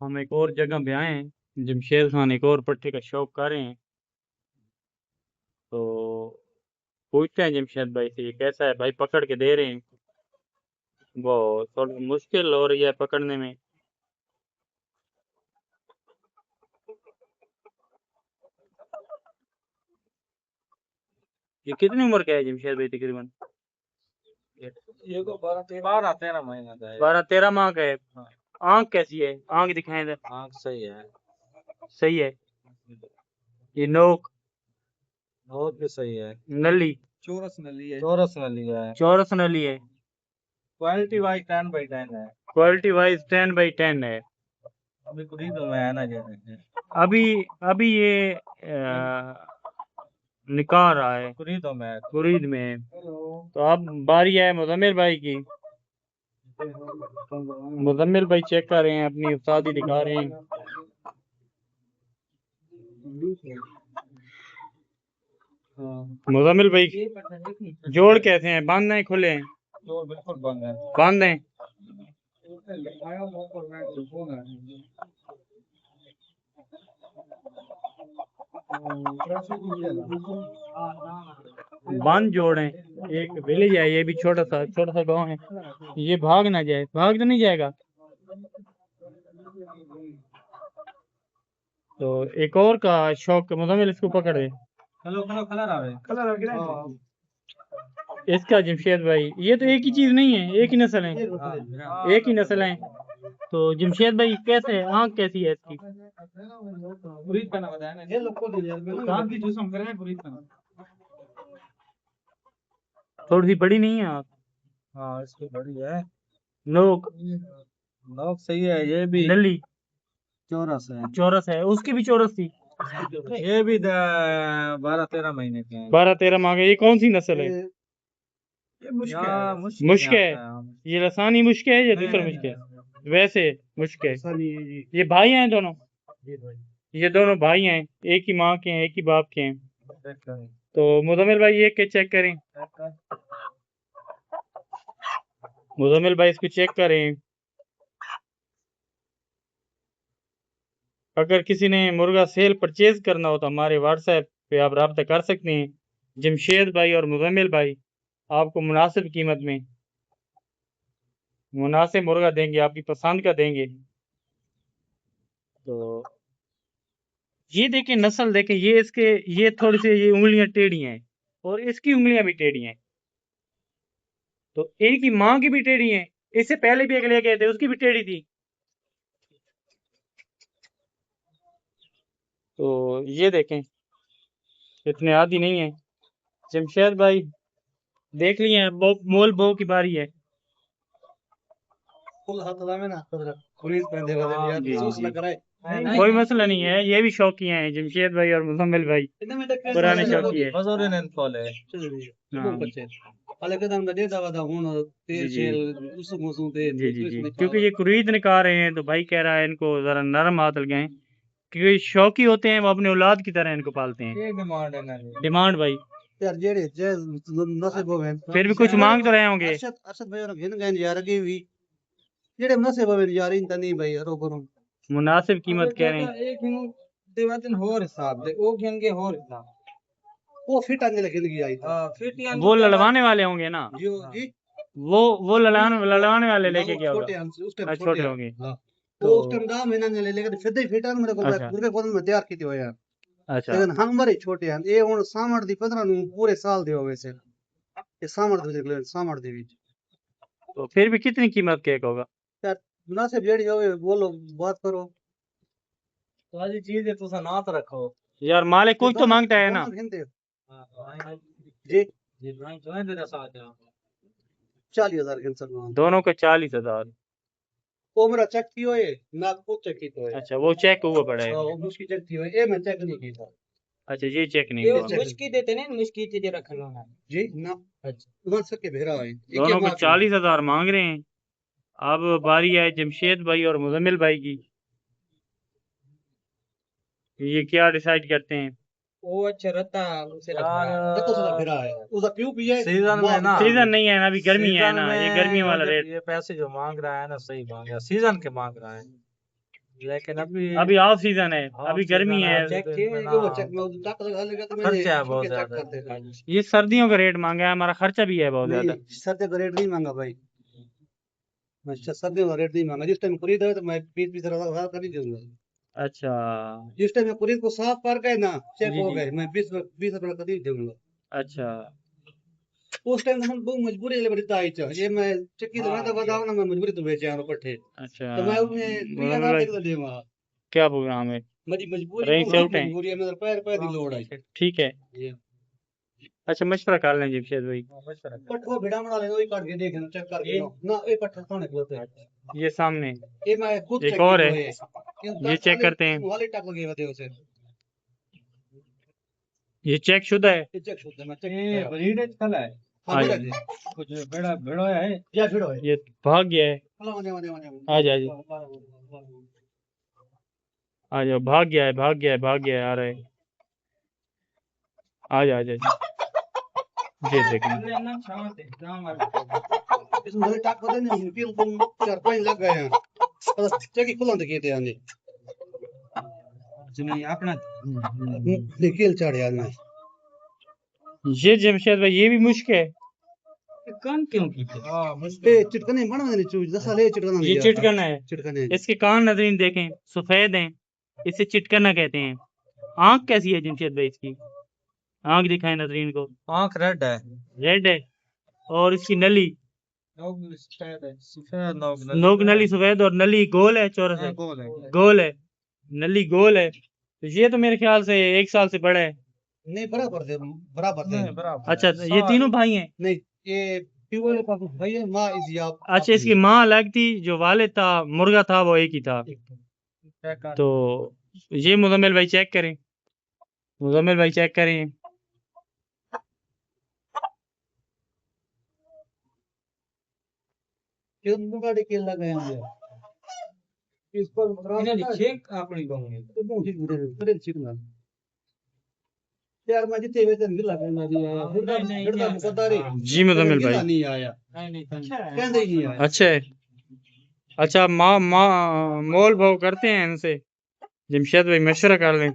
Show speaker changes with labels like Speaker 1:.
Speaker 1: हम एक और जगह पे आए हैं। जमशेद खान एक और पट्टे का शौक कर रहे हैं, तो पूछते हैं जमशेद भाई से ये कैसा है। भाई पकड़ के दे रहे हैं, वो थोड़ी मुश्किल हो रही है पकड़ने में। ये कितनी उम्र का है जमशेद भाई तकरीबन?
Speaker 2: ये तो 12-13 महीना का है।
Speaker 1: 12-13 माह का है।
Speaker 2: हाँ।
Speaker 1: आंख कैसी है? आंख दिखाएं इधर।
Speaker 2: आँख सही है।
Speaker 1: सही है। ये नोक
Speaker 2: बहुत भी सही है।
Speaker 1: नली
Speaker 2: चौरस नली है। चौरस नली है।
Speaker 1: चौरस नली है।
Speaker 2: क्वालिटी वाइज 10/10 है।
Speaker 1: क्वालिटी वाइज 10/10 है।
Speaker 2: अभी खुरीद में है ना जैसे
Speaker 1: अभी अभी ये निकाल रहा है,
Speaker 2: खुरीदों में है।
Speaker 1: कुरीद में है। तो अब बारी है मुजम्मिल भाई की। मुजम्मिल भाई चेक कर रहे हैं, अपनी उस्तादी दिखा रहे हैं। मुजम्मिल भाई जोड़ कैसे हैं? बंद हैं खुले हैं?
Speaker 2: जोड़ बिल्कुल बंद है।
Speaker 1: बंद हैं। बंद जोड़ हैं। एक विलेज है, ये भी छोटा सा गांव है। ये भाग ना जाए, भाग तो नहीं जाएगा। तो एक और का शौक मुजम्मिल इसको पकड़ दे। इसका जमशेद भाई ये तो एक ही चीज नहीं है, एक ही नस्ल है, एक ही नस्ल है। तो जमशेद भाई कैसे है? आंख कैसी है इसकी? थोड़ी सी बड़ी नहीं है आंख?
Speaker 2: हाँ इसकी बड़ी है।
Speaker 1: नोक
Speaker 2: नोक सही है। ये भी
Speaker 1: नली
Speaker 2: चौरस है।
Speaker 1: चौरस है, उसकी भी चौरस थी।
Speaker 2: ये भी 12-13 महीने के हैं।
Speaker 1: 12-13 माह के। ये कौन सी नस्ल है?
Speaker 2: ये मुश्क है।
Speaker 1: मुश्क है। ये लसानी मुश्क है या दूसरा मुश्क है? वैसे मुश्क है। ये भाई हैं दोनों? ये दोनों भाई हैं, एक ही माँ के हैं, एक ही बाप के हैं। तो मुजम्मिल भाई ये के चेक करें। मुजम्मिल भाई इसको चेक करें। अगर किसी ने मुर्गा सेल परचेज करना हो तो हमारे व्हाट्सएप पे आप रब्ता कर सकते हैं। जमशेद भाई और मुजम्मिल भाई आपको मुनासिब कीमत में मुनासिब मुर्गा देंगे, आपकी पसंद का देंगे। तो ये देखें, नस्ल देखें, ये इसके ये थोड़ी सी ये उंगलियां टेढ़ी हैं और इसकी उंगलियां भी टेढ़ी हैं। तो इनकी माँ की भी टेढ़ी है। इससे पहले भी एक ले गए थे, उसकी भी टेढ़ी थी। तो ये देखें, इतने आदी नहीं है। जमशेद भाई देख लिए हैं, मोल बो की बारी है। कोई मसला नहीं है, ये भी शौकी हैं जमशेद भाई और मुजम्मिल भाई, पुराने शौकी है। जी, क्योंकि ये कुरीद निकाल रहे हैं तो भाई कह रहा है इनको जरा नरम हाथ लगाएं, क्योंकि शौकी होते हैं, वो अपने औलाद की तरह इनको पालते हैं। डिमांड भाई फिर भी कुछ मांग तो रहे होंगे। मुनासिब कीमत कह रहे हैं। वो लड़वाने वाले होंगे ना? वो लड़वाने वाले लेके क्या होगा? छोटे होंगे। अच्छा
Speaker 3: लेकिन हम बड़े छोटे हैं। ये हुन सामड़ दी 15 ਨੂੰ पूरे साल दे होवे से ये सामड़ दे निकले सामड़ दे विच।
Speaker 1: तो फिर भी कितनी कीमत केक होगा?
Speaker 3: यार मुनासिब जेड़ी होवे बोलो, बात करो।
Speaker 2: तो आज चीज है, तुसा ना तो रखो
Speaker 1: यार, मालिक कुछ तो मांगता है ना।
Speaker 3: जी
Speaker 2: जी भाई जो है तेरा साथ है
Speaker 3: 40,000 कैंसर
Speaker 1: दोनों का 40,000।
Speaker 3: वो मेरा चेक की होए ना, को चेक की तो है।
Speaker 1: अच्छा, वो चेक हुआ पड़ा है।
Speaker 3: हां वो मुश्किल चेक थी होए, ए मैं चेक नहीं की था।
Speaker 1: अच्छा, ये चेक नहीं
Speaker 2: ये
Speaker 1: हुआ।
Speaker 2: मुश्किल देते नहीं, मुश्किल चीजें रखना है
Speaker 3: जी ना। अच्छा उधर से के भेरा है
Speaker 1: दोनों को 40,000 मांग रहे हैं। अब बारी है जमशेद भाई और मुजम्मिल भाई की, ये क्या डिसाइड करते हैं।
Speaker 2: वो अच्छा रहता उसे
Speaker 3: देखो साला भेरा है उसका क्यों पिए
Speaker 2: सीजन में ना,
Speaker 1: सीजन नहीं है ना, अभी गर्मी है ना, ये गर्मी वाला रेट।
Speaker 2: ये पैसे जो मांग रहा है ना सही मांग रहा है, सीजन के मांग रहा है। लेकिन अभी
Speaker 1: अभी ऑफ सीजन है, अभी गर्मी है।
Speaker 2: चेक किए
Speaker 3: ये वो चेक में टक लगा तो मैंने
Speaker 2: खर्चा है बहुत
Speaker 3: चेक
Speaker 2: ज्यादा
Speaker 3: करते हैं।
Speaker 1: ये सर्दियों का रेट मांगा है, हमारा खर्चा भी है बहुत ज्यादा।
Speaker 3: नहीं सर्दी का रेट नहीं मांगा भाई, मैं सर्दी का रेट नहीं मांगा। जिस टाइम खरीदा है तो मैं 20-20 हजार का नहीं दूंगा।
Speaker 1: अच्छा
Speaker 3: जिस टाइम मैं खरीद को साफ कर गए ना, चेक
Speaker 1: जी
Speaker 3: हो
Speaker 1: जी,
Speaker 3: गए, मैं 20 रुपए का नहीं दूंगा।
Speaker 1: अच्छा
Speaker 3: उस टाइम तो हम बहुत मजबूरी ले बड़ी आई था, ये मैं चक्की तो मैं तो बताऊं ना, मैं मजबूरी तो बेचे हैं पट्टे,
Speaker 1: अच्छा।
Speaker 3: तो मैं उसमें
Speaker 1: मुजम्मिल
Speaker 3: 3000
Speaker 1: भाई
Speaker 3: तक दूंगा।
Speaker 1: क्या प्रोग्राम है?
Speaker 3: मेरी मजबूरी
Speaker 1: रही
Speaker 3: को
Speaker 1: से
Speaker 3: बहुत
Speaker 1: उठे,
Speaker 3: मजबूरी है, मेरे पैर पैर दी लोड़ आई।
Speaker 1: ठीक है।
Speaker 3: ये
Speaker 1: अच्छा मशवरा कर लें जमशेद भाई।
Speaker 3: पट्ठो भिड़ा बना लेना, वही काट के देखना, चेक करके ना ये पट्ठा कौन है,
Speaker 1: ये सामने
Speaker 3: ये मैं खुद
Speaker 1: एक
Speaker 3: चेक
Speaker 1: और
Speaker 3: किया
Speaker 1: है,
Speaker 3: है,
Speaker 1: ये चेक करते हैं।
Speaker 3: वाले टक लगे होते उसे,
Speaker 1: ये चेक शुदा है।
Speaker 3: ये चेक शुद्ध है, मैं चेक
Speaker 2: ये ब्रीड कल है
Speaker 3: हाँ
Speaker 1: हाँ
Speaker 3: बड़ा
Speaker 1: जी।
Speaker 3: जी,
Speaker 2: कुछ बेड़ा बेड़ा है
Speaker 3: या भिड़ो है,
Speaker 1: ये भाग गया है।
Speaker 3: चलो आने आने आने
Speaker 1: आ जा जी, आ जाओ, भाग गया है, भाग गया है, भाग गया है, आ रहा है। आ जा, आ जा जी। ये देखें,
Speaker 3: इसमें वाले टक पता नहीं फिर तुम 4-5 लग गए हैं, बस चेक ही खुला दिखे थे आने,
Speaker 2: अपना
Speaker 3: निकल चढ़ यार मैं।
Speaker 1: ये जमशेद भाई ये भी मुश्किल है।
Speaker 2: कान क्यों की
Speaker 3: ए चिटकने बना मैंने चूज 10 साल ये चिटकना
Speaker 1: ये चिटकना है,
Speaker 3: चिटकने
Speaker 1: इसके कान नजरीन देखें सफेद हैं, इसे चिटकना कहते हैं। आंख कैसी है जमशेद भाई इसकी? आंख दिखाएं नजरीन को।
Speaker 2: आंख रेड है
Speaker 1: रेड है, और इसकी नली,
Speaker 2: सफेद
Speaker 1: नोक नली सफेद, और नली गोल है, चौरस है, गोल है, नली गोल है। तो ये तो मेरे ख्याल से 1 साल से बड़ा है।
Speaker 3: नहीं बराबर थे, बराबर थे।
Speaker 1: अच्छा ये तीनों भाई हैं।
Speaker 3: नहीं ये प्योर का भाई है, माँ इजी आप
Speaker 1: अच्छा इसकी माँ अलग थी, जो वालिद था मुर्गा था वो एक ही था। तो ये मुजम्मिल भाई चेक करें, मुजम्मिल भाई चेक करें।
Speaker 3: ये मुर्गा के लगे हैं इस पर
Speaker 2: चेक अपनी कहूंगी
Speaker 3: तो ठीक है ठीक ना यार, मैं जितने वेतन दिला के ना दिया फिर मुकद्दरी
Speaker 1: जी मुजम्मिल भाई,
Speaker 3: नहीं आया, कहते ही नहीं आया।
Speaker 1: अच्छा है। अच्छा माँ माँ मोल भाव करते हैं इनसे, जमशेद भाई मशवरा कर लें।